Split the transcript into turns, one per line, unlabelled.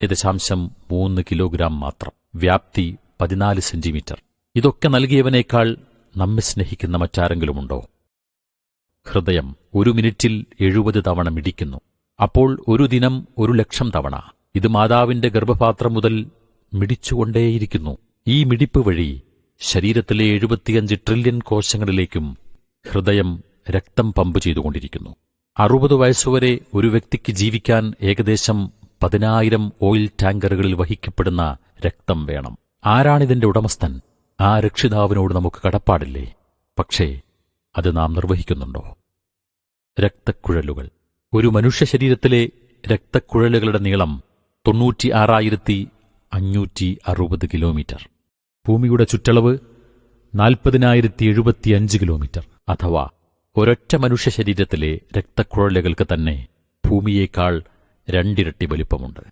1.3 kilogram മാത്രം. വ്യാപ്തി 14 centimetre. ഇതൊക്കെ നൽകിയവനേക്കാൾ നമ്മെ സ്നേഹിക്കുന്ന മറ്റാരെങ്കിലുമുണ്ടോ? ഹൃദയം 1 മിനിറ്റിൽ 70 തവണ മിടിക്കുന്നു. അപ്പോൾ ഒരു ദിനം 1,00,000 തവണ. ഇത് മാതാവിന്റെ ഗർഭപാത്രം മുതൽ മിടിച്ചുകൊണ്ടേയിരിക്കുന്നു. ഈ മിടിപ്പ് വഴി ശരീരത്തിലെ 75 ട്രില്യൺ കോശങ്ങളിലേക്കും ഹൃദയം രക്തം പമ്പ് ചെയ്തുകൊണ്ടിരിക്കുന്നു. 60 വയസ്സുവരെ ഒരു വ്യക്തിക്ക് ജീവിക്കാൻ ഏകദേശം 10,000 ഓയിൽ ടാങ്കറുകളിൽ വഹിക്കപ്പെടുന്ന രക്തം വേണം. ആരാണിതിന്റെ ഉടമസ്ഥൻ? ആ രക്ഷിതാവിനോട് നമുക്ക് കടപ്പാടില്ലേ? പക്ഷേ അത് നാം നിർവഹിക്കുന്നുണ്ടോ? രക്തക്കുഴലുകൾ. ഒരു മനുഷ്യ ശരീരത്തിലെ രക്തക്കുഴലുകളുടെ നീളം 96,560 കിലോമീറ്റർ. ഭൂമിയുടെ ചുറ്റളവ് 40,075 കിലോമീറ്റർ. അഥവാ ഒരൊറ്റ മനുഷ്യ ശരീരത്തിലെ രക്തക്കുഴലുകൾക്ക് തന്നെ ഭൂമിയേക്കാൾ 2 ഇരട്ടി വലിപ്പമുണ്ട്.